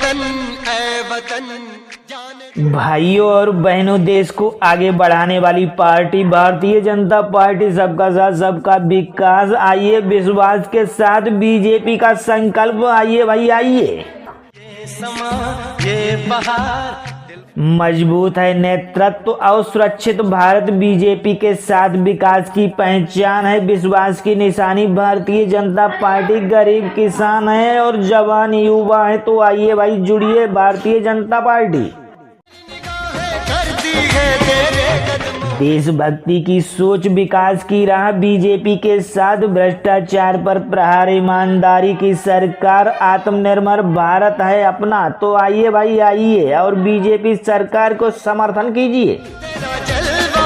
वतन ऐ वतन। भाइयों और बहनों, देश को आगे बढ़ाने वाली पार्टी भारतीय जनता पार्टी, सबका साथ सबका विकास। आइए विश्वास के साथ बीजेपी का संकल्प, आइए भाई आइए। ये समा ये बहार, मजबूत है नेतृत्व और सुरक्षित भारत बीजेपी के साथ विकास की पहचान है, विश्वास की निशानी भारतीय जनता पार्टी। गरीब किसान है और जवान युवा है, तो आइए भाई जुड़िए भारतीय जनता पार्टी। करती है तेरे कदमों। देशभक्ति की सोच, विकास की राह बीजेपी के साथ। भ्रष्टाचार पर प्रहार, ईमानदारी की सरकार, आत्मनिर्भर भारत है अपना, तो आइए भाई आइए और बीजेपी सरकार को समर्थन कीजिए। तेरा जलवा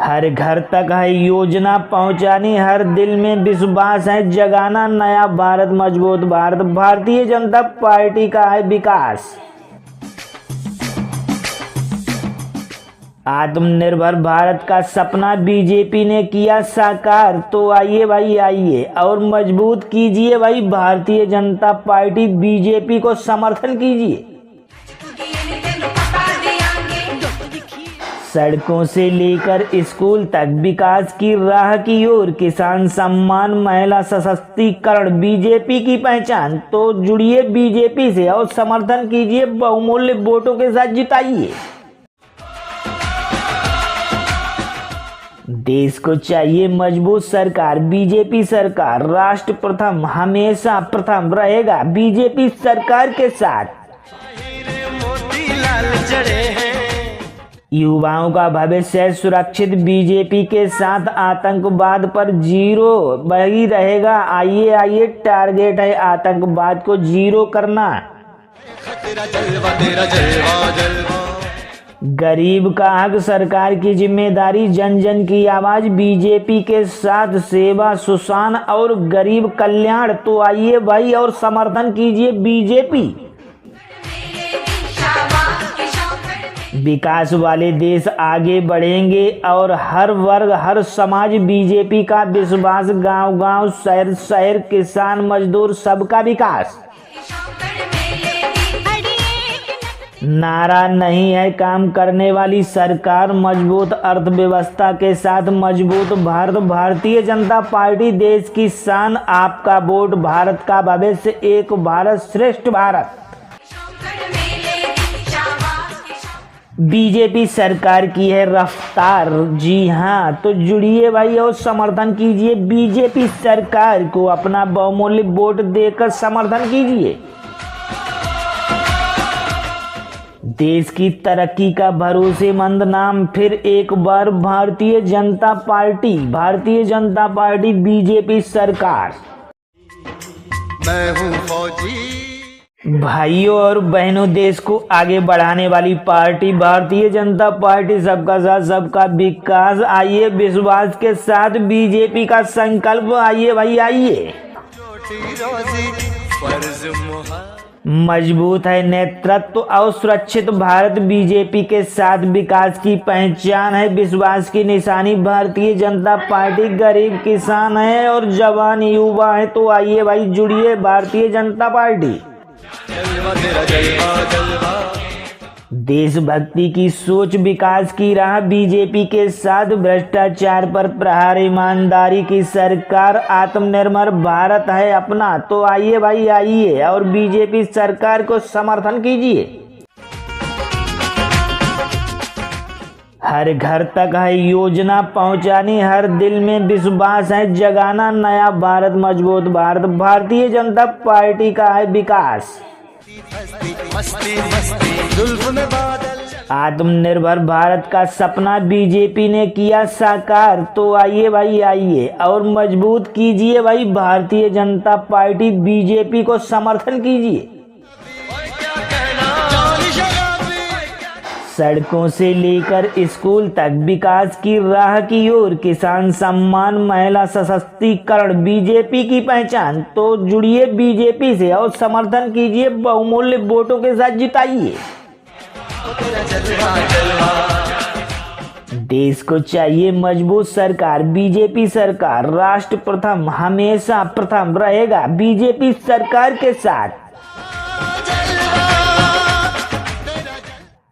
हर घर तक है योजना पहुंचानी, हर दिल में विश्वास है जगाना, नया भारत मजबूत भारत, भारतीय जनता पार्टी का है विकास। आत्मनिर्भर भारत का सपना बीजेपी ने किया साकार, तो आइए भाई आइए और मजबूत कीजिए भाई भारतीय जनता पार्टी, बीजेपी को समर्थन कीजिए। सड़कों से लेकर स्कूल तक विकास की राह की ओर, किसान सम्मान, महिला सशक्तिकरण बीजेपी की पहचान, तो जुड़िए बीजेपी से और समर्थन कीजिए, बहुमूल्य वोटों के साथ जिताइए। देश को चाहिए मजबूत सरकार, बीजेपी सरकार। राष्ट्र प्रथम, हमेशा प्रथम रहेगा बीजेपी सरकार के साथ। हीरे मोती लाल जड़े हैं। युवाओं का भविष्य सुरक्षित बीजेपी के साथ, आतंकवाद पर जीरो वही रहेगा। आइए आइए, टारगेट है आतंकवाद को जीरो करना। तेरा जलवा तेरा जलवा जलवा। गरीब का हक, सरकार की जिम्मेदारी, जन जन की आवाज बीजेपी के साथ। सेवा, सुशासन और गरीब कल्याण, तो आइए भाई और समर्थन कीजिए बीजेपी। विकास वाले देश आगे बढ़ेंगे और हर वर्ग हर समाज बीजेपी का विश्वास। गांव गांव, शहर शहर, किसान मजदूर, सबका विकास। नारा नहीं है काम करने वाली सरकार, मजबूत अर्थव्यवस्था के साथ मजबूत भारत, भारतीय जनता पार्टी देश की शान। आपका वोट भारत का भविष्य, एक भारत श्रेष्ठ भारत। बीजेपी सरकार की है रफ्तार, जी हाँ, तो जुड़िए भाई और समर्थन कीजिए बीजेपी सरकार को, अपना बहुमूल्य वोट देकर समर्थन कीजिए। देश की तरक्की का भरोसेमंद नाम, फिर एक बार Bharatiya Janata party, Bharatiya Janata party BJP सरकार। मैं हूँ फौजी। भाइयों और बहनों, देश को आगे बढ़ाने वाली पार्टी भारतीय जनता पार्टी, सबका साथ सबका विकास। आइए विश्वास के साथ बीजेपी का संकल्प, आइए भाई आइए। रोटी रोजी फर्ज मुहा। मजबूत है नेतृत्व और सुरक्षित भारत बीजेपी के साथ विकास की पहचान है, विश्वास की निशानी भारतीय जनता पार्टी। गरीब किसान है और जवान युवा है, तो आइए भाई जुड़िए भारतीय जनता पार्टी। जलवा तेरा जलवा जलवा। देशभक्ति की सोच, विकास की राह बीजेपी के साथ। भ्रष्टाचार पर प्रहार, ईमानदारी की सरकार, आत्मनिर्भर भारत है अपना, तो आइए भाई आइए और बीजेपी सरकार को समर्थन कीजिए। हर घर तक है योजना पहुंचानी, हर दिल में विश्वास है जगाना, नया भारत मजबूत भारत, भारतीय जनता पार्टी का है विकास। मस्ती मस्ती जुल्फ में बादल। आत्मनिर्भर भारत का सपना बीजेपी ने किया साकार, तो आइए भाई आइए और मजबूत कीजिए भाई भारतीय जनता पार्टी, बीजेपी को समर्थन कीजिए। सड़कों से लेकर स्कूल तक विकास की राह की ओर, किसान सम्मान, महिला सशक्तिकरण बीजेपी की पहचान, तो जुड़िए बीजेपी से और समर्थन कीजिए, बहुमूल्य वोटों के साथ जिताइए। देश को चाहिए मजबूत सरकार, बीजेपी सरकार। राष्ट्र प्रथम, हमेशा प्रथम रहेगा बीजेपी सरकार के साथ।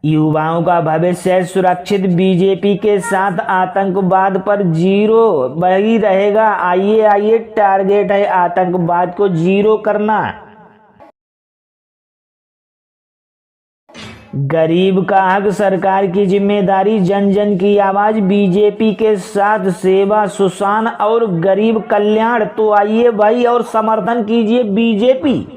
युवाओं का भविष्य सुरक्षित, बीजेपी के साथ आतंकवाद पर जीरो वही रहेगा। आइए टारगेट है आतंकवाद को जीरो करना। गरीब का हक सरकार की जिम्मेदारी, जन जन की आवाज, बीजेपी के साथ सेवा, सुशासन और गरीब कल्याण। तो आइए भाई और समर्थन कीजिए बीजेपी।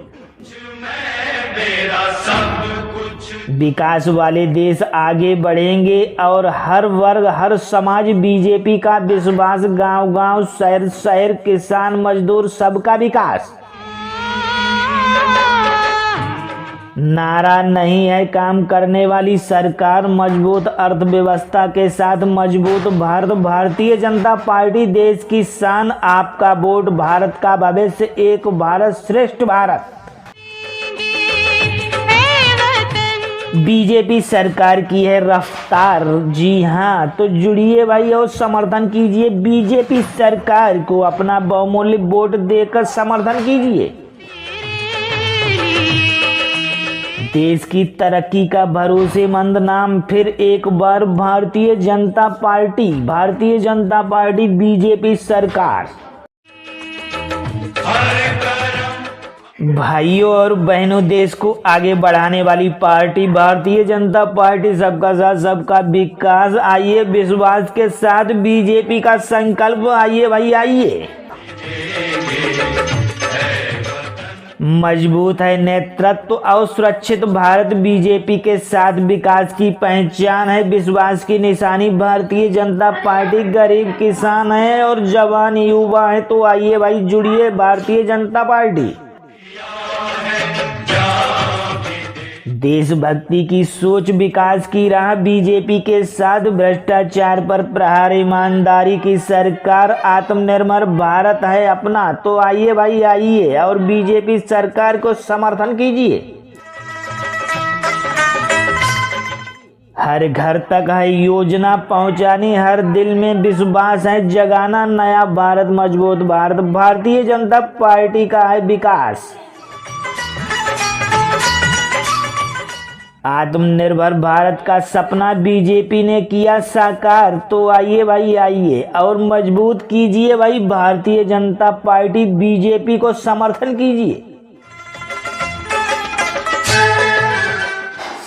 विकास वाले देश आगे बढ़ेंगे और हर वर्ग हर समाज बीजेपी का विश्वास, गांव गांव शहर शहर, किसान मजदूर सबका विकास। नारा नहीं है काम करने वाली सरकार, मजबूत अर्थव्यवस्था के साथ मजबूत भारत। भारतीय जनता पार्टी देश की शान, आपका वोट भारत का भविष्य, एक भारत श्रेष्ठ भारत। बीजेपी सरकार की है रफ्तार, जी हाँ, तो जुड़िए भाई और समर्थन कीजिए बीजेपी सरकार को, अपना बहुमूल्य वोट देकर समर्थन कीजिए। देश की तरक्की का भरोसेमंद नाम फिर एक बार Bharatiya Janata party, Bharatiya Janata party BJP सरकार। भाइयों और बहनों, देश को आगे बढ़ाने वाली पार्टी भारतीय जनता पार्टी, सबका साथ सबका विकास। आइए विश्वास के साथ बीजेपी का संकल्प, आइए भाई आइए। मजबूत है नेतृत्व और सुरक्षित भारत, बीजेपी के साथ विकास की पहचान है, विश्वास की निशानी भारतीय जनता पार्टी। गरीब किसान है और जवान युवा है, तो आइए भाई जुड़िए भारतीय जनता पार्टी। देशभक्ति की सोच, विकास की राह, बीजेपी के साथ भ्रष्टाचार पर प्रहार, ईमानदारी की सरकार, आत्मनिर्भर भारत है अपना। तो आइए भाई आइए और बीजेपी सरकार को समर्थन कीजिए। हर घर तक है योजना पहुंचानी, हर दिल में विश्वास है जगाना, नया भारत मजबूत भारत। भारतीय जनता पार्टी का है विकास। आत्मनिर्भर भारत का सपना बीजेपी ने किया साकार। तो आइए भाई आइए और मजबूत कीजिए भाई भारतीय जनता पार्टी, बीजेपी को समर्थन कीजिए।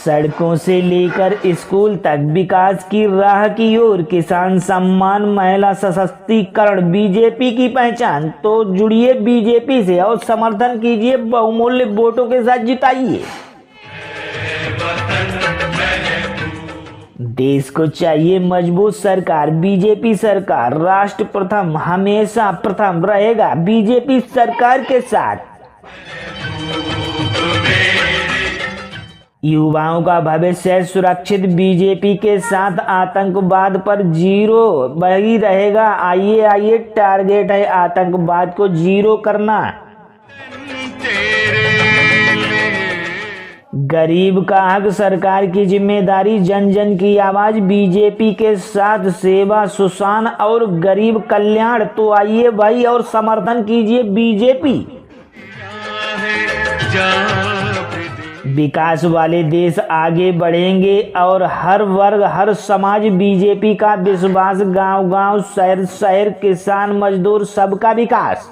सड़कों से लेकर स्कूल तक विकास की राह की ओर, किसान सम्मान, महिला सशक्तिकरण बीजेपी की पहचान। तो जुड़िए बीजेपी से और समर्थन कीजिए, बहुमूल्य वोटों के साथ जिताइए। देश को चाहिए मजबूत सरकार, बीजेपी सरकार। राष्ट्र प्रथम, हमेशा प्रथम रहेगा बीजेपी सरकार के साथ। युवाओं का भविष्य सुरक्षित, बीजेपी के साथ आतंकवाद पर जीरो वही रहेगा। आइए टारगेट है आतंकवाद को जीरो करना। गरीब का हक सरकार की जिम्मेदारी, जन जन की आवाज, बीजेपी के साथ सेवा, सुशासन और गरीब कल्याण। तो आइए भाई और समर्थन कीजिए बीजेपी। विकास वाले देश आगे बढ़ेंगे और हर वर्ग हर समाज बीजेपी का विश्वास, गांव गांव शहर शहर, किसान मजदूर सबका विकास।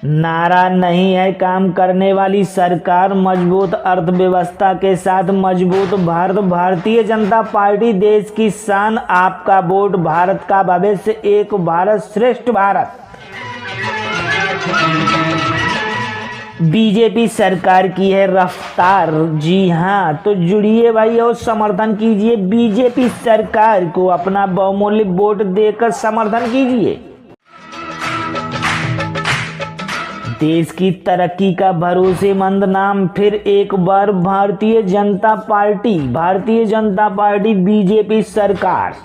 नारा नहीं है काम करने वाली सरकार, मजबूत अर्थव्यवस्था के साथ मजबूत भारत। भारतीय जनता पार्टी देश की शान, आपका वोट भारत का भविष्य, एक भारत श्रेष्ठ भारत। बीजेपी सरकार की है रफ्तार, जी हाँ, तो जुड़िए भाई और समर्थन कीजिए बीजेपी सरकार को, अपना बहुमूल्य वोट देकर समर्थन कीजिए। देश की तरक्की का भरोसेमंद नाम फिर एक बार Bharatiya Janata party, Bharatiya Janata party BJP सरकार।